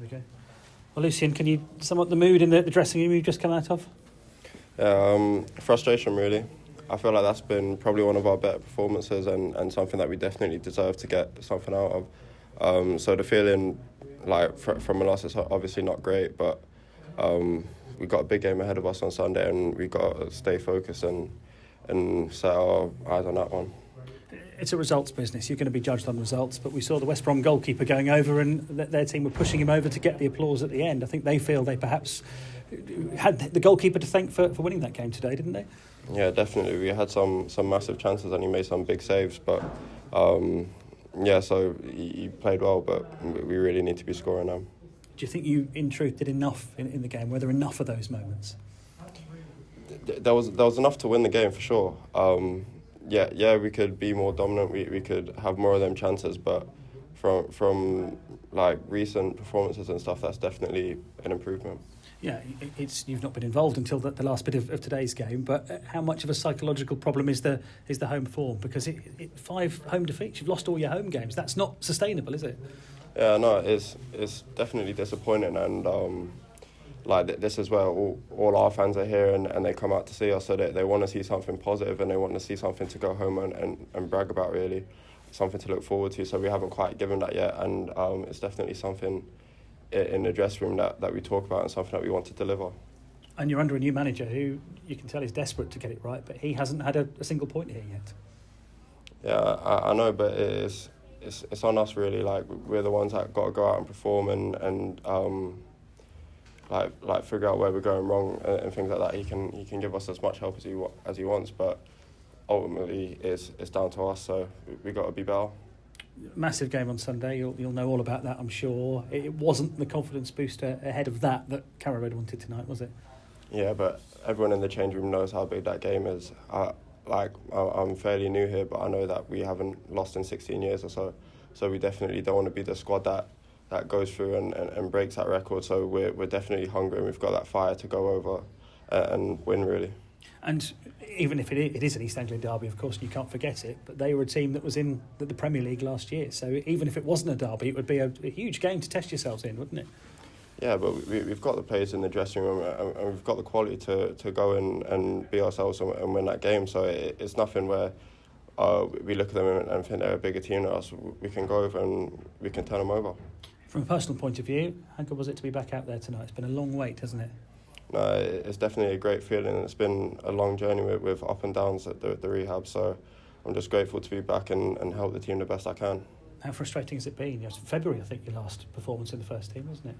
Okay. Well, Lucien, can you sum up the mood in the dressing room you've just come out of? Frustration, really. I feel like that's been probably one of our better performances and something that we definitely deserve to get something out of. So the feeling like from a loss is obviously not great, but we've got a big game ahead of us on Sunday, and we've got to stay focused and set our eyes on that one. It's a results business. You're going to be judged on results, but we saw the West Brom goalkeeper going over and their team were pushing him over to get the applause at the end. I think they feel they perhaps had the goalkeeper to thank for winning that game today, didn't they? Yeah, definitely. We had some massive chances and he made some big saves, but so he played well, but we really need to be scoring now. Do you think you, in truth, did enough in the game? Were there enough of those moments? There was enough to win the game for sure. Yeah, we could be more dominant. We could have more of them chances, but from like recent performances and stuff, that's definitely an improvement. Yeah, you've not been involved until the last bit of today's game, but how much of a psychological problem is the home form? Because 5 home defeats, you've lost all your home games. That's not sustainable, is it? Yeah, no, it's definitely disappointing, and this is where all our fans are here and they come out to see us, so they want to see something positive and they want to see something to go home and brag about, really, something to look forward to. So we haven't quite given that yet, and it's definitely something in the dressing room that we talk about and something that we want to deliver. And you're under a new manager who you can tell is desperate to get it right, but he hasn't had a single point here yet. Yeah, I know, but it's on us, really. Like, we're the ones that got to go out and perform and figure out where we're going wrong and things like that. He can give us as much help as he wants, but ultimately it's down to us. So we got to be better. Massive game on Sunday. You'll know all about that, I'm sure. It wasn't the confidence booster ahead of that Carrow Road wanted tonight, was it? Yeah, but everyone in the change room knows how big that game is. I'm fairly new here, but I know that we haven't lost in 16 years or so. So we definitely don't want to be the squad that goes through and breaks that record. So we're definitely hungry and we've got that fire to go over and win, really. And even if it is an East Anglian derby, of course, you can't forget it, but they were a team that was in the Premier League last year. So even if it wasn't a derby, it would be a huge game to test yourselves in, wouldn't it? Yeah, but we've got the players in the dressing room and we've got the quality to go and be ourselves and win that game. So it's nothing where we look at them and think they're a bigger team than us. We can go over and we can turn them over. From a personal point of view, how good was it to be back out there tonight? It's been a long wait, hasn't it? No, it's definitely a great feeling. It's been a long journey with up and downs at the rehab, so I'm just grateful to be back and help the team the best I can. How frustrating has it been? It was February, I think, your last performance in the first team, wasn't it?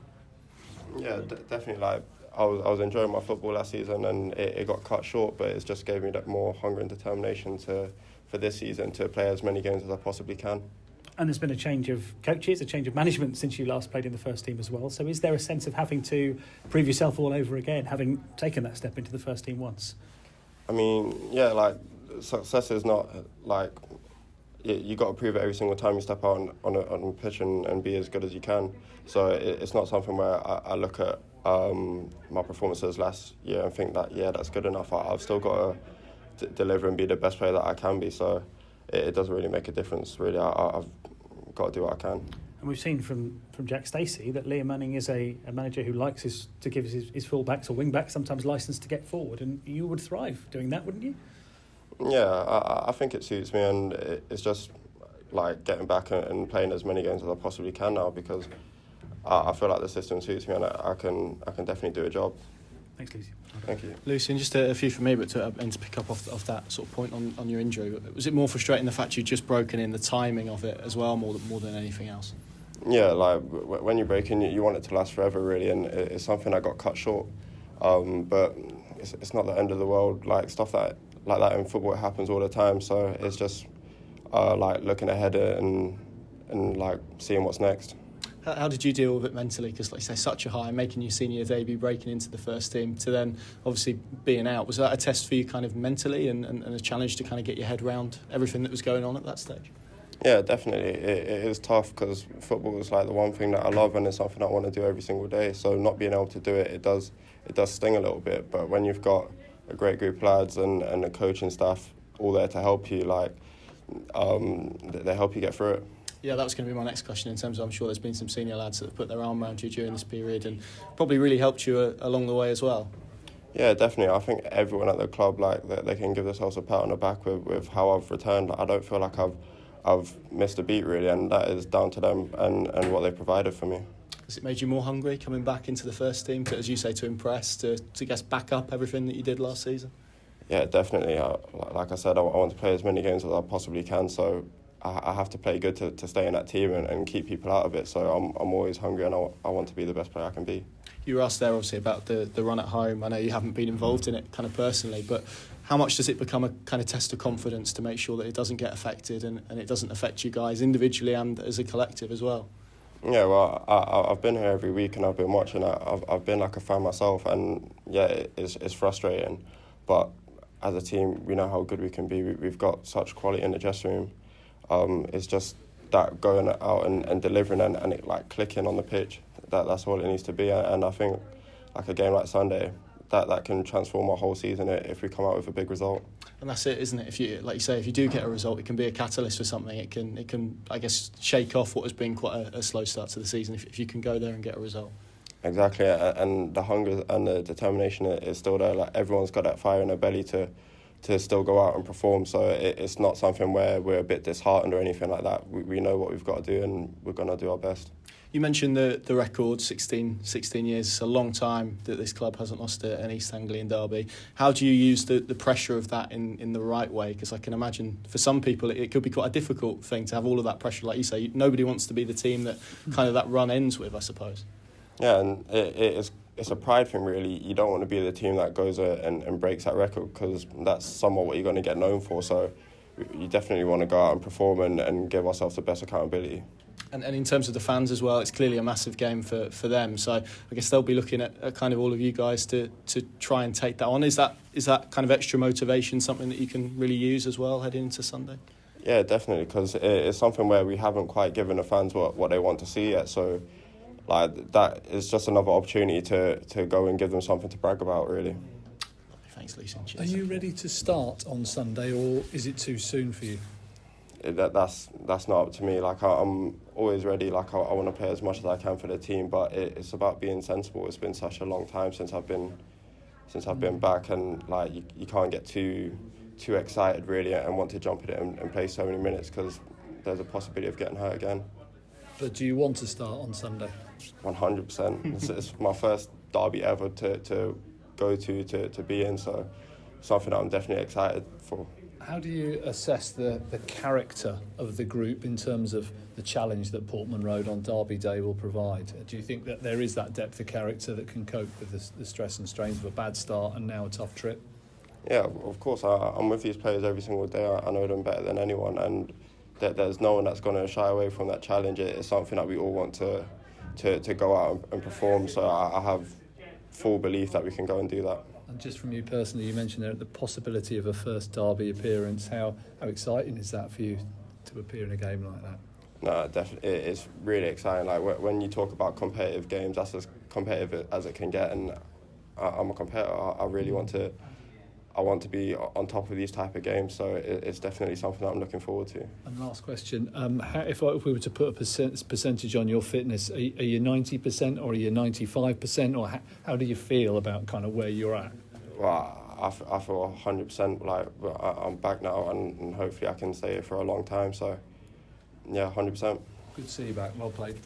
Yeah, definitely. Like, I was enjoying my football last season and it got cut short, but it's just gave me that more hunger and determination for this season to play as many games as I possibly can. And there's been a change of coaches, a change of management since you last played in the first team as well. So is there a sense of having to prove yourself all over again, having taken that step into the first team once? I mean, yeah, like, success is not like you got to prove it every single time you step out on a pitch and be as good as you can. So it's not something where I look at my performances last year and think that, yeah, that's good enough. I've still got to deliver and be the best player that I can be. So it doesn't really make a difference, really. I've got to do what I can. And we've seen from Jack Stacey that Liam Manning is a manager who likes to give his full-backs or wing-backs sometimes license to get forward, and you would thrive doing that, wouldn't you? Yeah, I think it suits me, and it's just like getting back and playing as many games as I possibly can now, because I feel like the system suits me and I can definitely do a job. Thanks, Lucien. Thank you. Lucien, just a few from me, but to pick up off that sort of point on your injury, was it more frustrating the fact you'd just broken in, the timing of it as well, more than anything else? Yeah, like when you break in, you want it to last forever, really, and it's something that got cut short. But it's not the end of the world. Like, stuff like that in football, it happens all the time. So it's just like looking ahead and like seeing what's next. How did you deal with it mentally? Because, like you say, such a high, making your senior debut, breaking into the first team, to then obviously being out. Was that a test for you kind of mentally and a challenge to kind of get your head around everything that was going on at that stage? Yeah, definitely. It is tough because football is like the one thing that I love and it's something I want to do every single day. So not being able to do it, it does sting a little bit. But when you've got a great group of lads and the coaching staff all there to help you, like they help you get through it. Yeah, that was going to be my next question in terms of I'm sure there's been some senior lads that have put their arm around you during this period and probably really helped you along the way as well. Yeah, definitely. I think everyone at the club, like, they can give themselves a pat on the back with how I've returned. Like, I don't feel like I've missed a beat really, and that is down to them and what they've provided for me. Has it made you more hungry coming back into the first team, to, as you say, to impress, to guess back up everything that you did last season? Yeah, definitely. Like I said, I want to play as many games as I possibly can, so I have to play good to stay in that team and keep people out of it. So I'm always hungry, and I want to be the best player I can be. You were asked there obviously about the run at home. I know you haven't been involved in it kind of personally, but how much does it become a kind of test of confidence to make sure that it doesn't get affected and it doesn't affect you guys individually and as a collective as well? Yeah, well, I've been here every week and I've been watching it. I've been like a fan myself, and yeah, it's frustrating. But as a team, we know how good we can be. We've got such quality in the dressing room. It's just that going out and delivering and it like clicking on the pitch. That's all it needs to be. And I think like a game like Sunday, that can transform our whole season if we come out with a big result. And that's it, isn't it? If you, like you say, if you do get a result, it can be a catalyst for something. It can I guess, shake off what has been quite a slow start to the season if you can go there and get a result. Exactly, and the hunger and the determination is still there. Like, everyone's got that fire in their belly to still go out and perform. So it's not something where we're a bit disheartened or anything like that. We know what we've got to do, and we're going to do our best. You mentioned the record, 16 years. It's a long time that this club hasn't lost an East Anglian derby. How do you use the pressure of that in the right way? Because I can imagine for some people it could be quite a difficult thing to have all of that pressure. Like you say, nobody wants to be the team that kind of that run ends with, I suppose. Yeah, and it's a pride thing, really. You don't want to be the team that goes and breaks that record, because that's somewhat what you're going to get known for. So you definitely want to go out and perform and give ourselves the best accountability. And in terms of the fans as well, it's clearly a massive game for them. So I guess they'll be looking at kind of all of you guys to try and take that on. Is that kind of extra motivation something that you can really use as well heading into Sunday? Yeah, definitely, because it's something where we haven't quite given the fans what they want to see yet. So like, that is just another opportunity to go and give them something to brag about, really. Thanks, Lucien. Are you ready to start on Sunday, or is it too soon for you? That's not up to me. Like, I'm always ready. Like, I want to play as much as I can for the team, but it's about being sensible. It's been such a long time since I've been back, and like, you can't get too excited really and want to jump in it and play so many minutes, because there's a possibility of getting hurt again. But do you want to start on Sunday? 100%. It's my first derby ever to go to be in, so something that I'm definitely excited for. How do you assess the character of the group in terms of the challenge that Portman Road on Derby Day will provide? Do you think that there is that depth of character that can cope with the stress and strains of a bad start and now a tough trip? Yeah, of course. I'm with these players every single day. I know them better than anyone, and there's no one that's going to shy away from that challenge. It's something that we all want to go out and perform, so I have full belief that we can go and do that. And just from you personally, you mentioned there the possibility of a first derby appearance. How exciting is that for you to appear in a game like that? No, definitely, it's really exciting. Like, when you talk about competitive games, that's as competitive as it can get, and I'm a competitor. I really want to be on top of these type of games, so it's definitely something that I'm looking forward to. And last question, if we were to put a percentage on your fitness, are you 90% or are you 95%, or how do you feel about kind of where you're at? Well, I feel 100%. Like, I'm back now, and hopefully I can stay here for a long time. So, yeah, 100%. Good to see you back. Well played.